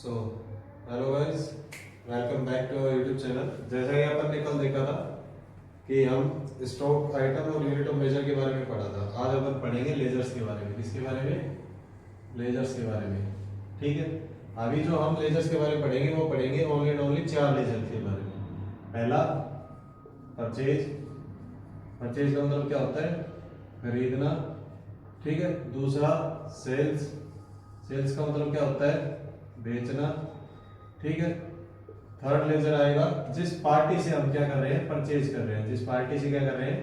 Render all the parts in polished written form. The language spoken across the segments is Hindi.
So hello guys, welcome back to our YouTube channel. जैसा कि अपन ने कल देखा था कि हम स्टॉक आइटम और यूनिट ऑफ मेजर के बारे में पढ़ा था। आज अपन पढ़ेंगे लेजर्स के बारे में। किसके बारे में? लेजर्स के बारे में। ठीक है, अभी जो हम लेजर्स के बारे में पढ़ेंगे वो पढ़ेंगे ओनली एंड ओनली 4 लेजर के बारे में। पहला परचेज। परचेज का मतलब क्या होता है? खरीदना। ठीक है। दूसरा सेल्स। सेल्स का मतलब क्या होता है? बेचना। ठीक है। थर्ड लेजर आएगा जिस पार्टी से हम क्या कर रहे हैं? परचेज कर रहे हैं। जिस पार्टी से क्या कर रहे हैं?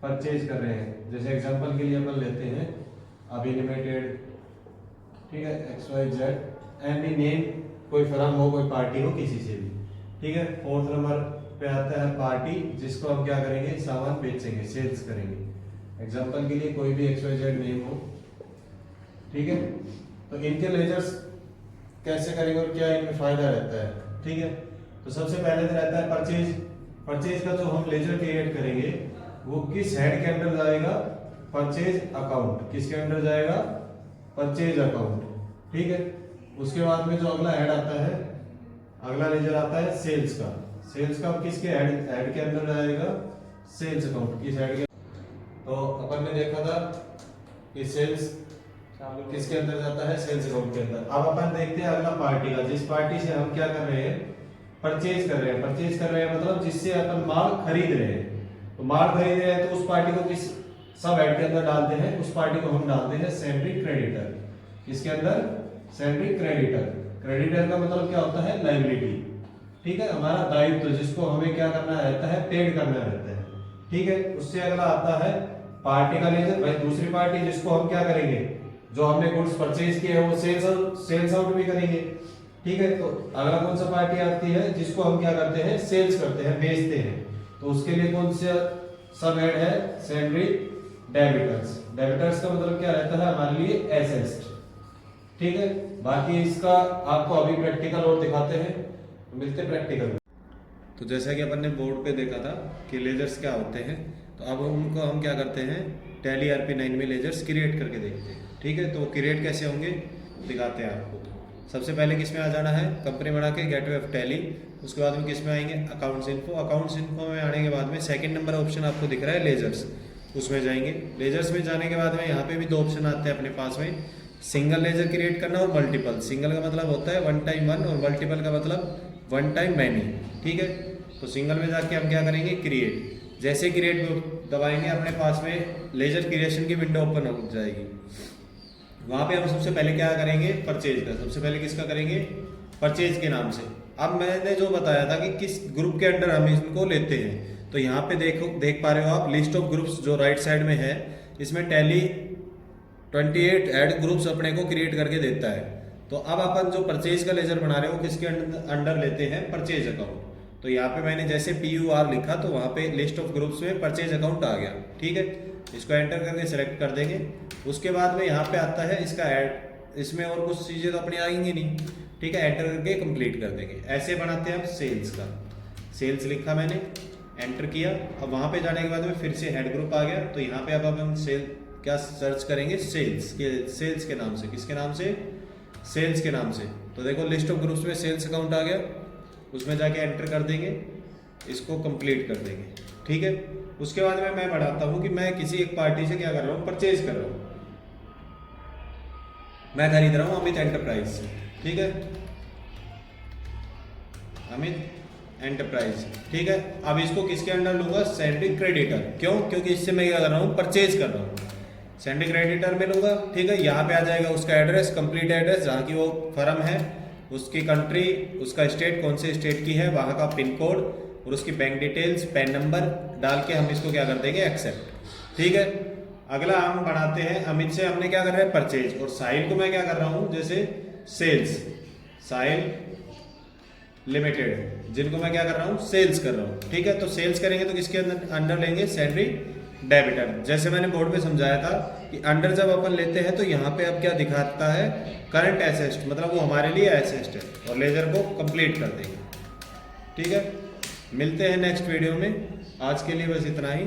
परचेज कर रहे हैं। जैसे एग्जांपल के लिए अपन लेते हैं अभी लिमिटेड, ठीक है, XYZ, एनी नेम, कोई फर्म हो, कोई पार्टी हो, किसी से भी। ठीक है। फोर्थ नंबर पे आता है पार्टी जिसको हम क्या करेंगे? सामान बेचेंगे, सेल्स करेंगे। एग्जांपल के लिए कोई भी XYZ नेम हो। ठीक है। तो इनके लेजर्स कैसे करेंगे और क्या इनमें फायदा रहता है? ठीक है। तो सबसे पहले तो रहता है परचेज। परचेज का जो हम लेजर क्रिएट करेंगे वो किस हेड के अंदर जाएगा? Purchase account. किसके अंदर जाएगा? Purchase account. ठीक है। उसके बाद में जो अगला हेड आता है, अगला लेजर आता है सेल्स का। सेल्स का किसके हेड के अंदर जाएगा? Sales account. किस हेड के? तो अपन ने देखा था कि सेल्स किसके अंदर जाता है? सेल्स अकाउंट के अंदर। अब अपन देखते हैं अगला पार्टी का। जिस पार्टी से हम क्या कर रहे हैं? परचेज कर रहे हैं। परचेज कर रहे हैं मतलब जिससे अपन माल खरीद रहे हैं। तो माल खरीद रहे हैं तो उस पार्टी को किस सब हेड के अंदर डालते हैं? उस पार्टी को हम डालते हैं सेंट्री क्रेडिटर। किसके अंदर? Sentry creditor. क्रेडिटर का मतलब क्या होता है? लायबिलिटी। ठीक है, हमारा दायित्व जिसको हमें क्या करना रहता है? पेड करना रहता है। ठीक है। उससे अगला आता है पार्टी का लेजर। भाई दूसरी पार्टी जिसको हम क्या करेंगे? जो हमने गुड्स परचेज किए हैं वो सेल्स आउट भी करेंगे। ठीक है। तो अगला कौन सा पार्टी आती है? जिसको हम क्या करते हैं? सेल्स करते हैं, बेचते हैं। तो उसके लिए कौन सा सब हेड है? Sentry debtors. डेबिटर्स का मतलब क्या रहता है हमारे लिए? एसेट्स। ठीक है। बाकी इसका आपको अभी प्रैक्टिकल और दिखाते हैं, तो मिलते हैं प्रैक्टिकल में। तो जैसा कि अपन ने बोर्ड पे देखा था कि लेजर्स क्या होते हैं, तो अब उनको हम क्या करते हैं? टैली RP9 में लेजर्स क्रिएट करके देखते हैं। ठीक है। तो क्रिएट कैसे होंगे दिखाते हैं आपको। सबसे पहले किस में आ जाना है? कंपनी बना के गेटवे ऑफ टैली। उसके बाद में किस में आएंगे? Accounts info. अकाउंट्स इन्फो में आने के बाद में सेकंड नंबर ऑप्शन आपको दिख रहा है लेजर्स, उसमें जाएंगे। लेजर्स में जाने के बाद में यहाँ पे भी 2 ऑप्शन आते हैं अपने पास में, सिंगल लेजर क्रिएट करना और मल्टीपल। सिंगल का मतलब होता है 1 टाइम 1 और मल्टीपल का मतलब 1 टाइम मैनी। ठीक है। तो सिंगल में जाके हम क्या करेंगे? क्रिएट। जैसे क्रिएट दबाएंगे अपने पास में लेजर क्रिएशन की विंडो ओपन हो जाएगी। वहां पे हम सबसे पहले क्या करेंगे? परचेज का। सबसे पहले किसका करेंगे? परचेज के नाम से। अब मैंने जो बताया था कि किस ग्रुप के अंडर हम इनको लेते हैं, तो यहाँ पे देख पा रहे हो आप लिस्ट ऑफ ग्रुप्स जो राइट साइड में है, इसमें टैली 28 ऐड ग्रुप्स अपने को क्रिएट करके देता है। तो अब अपन जो परचेज का लेजर बना रहे हो किसके अंडर लेते हैं? Purchase account. तो यहाँ पे मैंने जैसे PUR लिखा तो वहाँ पे लिस्ट ऑफ ग्रुप्स में परचेज अकाउंट आ गया। ठीक है। इसको एंटर करके सेलेक्ट कर देंगे। उसके बाद में यहाँ पे आता है इसका ऐड। इसमें और कुछ चीज़ें तो अपनी आएंगी नहीं। ठीक है। एंटर करके कंप्लीट कर देंगे। ऐसे बनाते हैं हम सेल्स का। सेल्स लिखा मैंने, एंटर किया। अब वहाँ पे जाने के बाद में फिर से हेड ग्रुप आ गया। तो यहाँ पे अब हम सेल क्या सर्च करेंगे? सेल्स के। सेल्स के नाम से। किसके नाम से? सेल्स के नाम से। तो देखो लिस्ट ऑफ ग्रुप्स में सेल्स अकाउंट आ गया, उसमें जाके एंटर कर देंगे, इसको कंप्लीट कर देंगे। ठीक है। उसके बाद में मैं बढ़ाता हूं कि मैं किसी एक पार्टी से क्या कर रहा हूं? परचेज कर रहा हूं। मैं खरीद रहा हूं अमित एंटरप्राइज से। ठीक है, अमित एंटरप्राइज। ठीक है। अब इसको किसके अंडर लूंगा? Sundry creditor. क्यों? क्योंकि इससे मैं क्या कर रहा हूं? परचेज कर रहा हूं। सेंट्री क्रेडिटर में लूंगा। ठीक है। यहाँ पे आ जाएगा उसका एड्रेस, कंप्लीट एड्रेस, जहाँ की वो फर्म है, उसकी कंट्री, उसका स्टेट, कौन से स्टेट की है, वहाँ का पिन कोड और उसकी बैंक डिटेल्स, पैन नंबर डाल के हम इसको क्या कर देंगे? एक्सेप्ट। ठीक है। अगला हम बढ़ाते हैं, अमित से हमने क्या कर रहे हैं? परचेज। और साहिल को मैं क्या कर रहा हूँ? जैसे सेल्स, साहिल लिमिटेड, जिनको मैं क्या कर रहा हूँ? सेल्स कर रहा हूँ। ठीक है। तो सेल्स करेंगे तो किसके अंडर लेंगे? Sundry debtor. जैसे मैंने बोर्ड में समझाया था कि अंडर जब अपन लेते हैं तो यहाँ पे अब क्या दिखाता है? करंट एसेट, मतलब वो हमारे लिए एसेट है, और लेजर को कंप्लीट कर देंगे। ठीक है। मिलते हैं नेक्स्ट वीडियो में। आज के लिए बस इतना ही।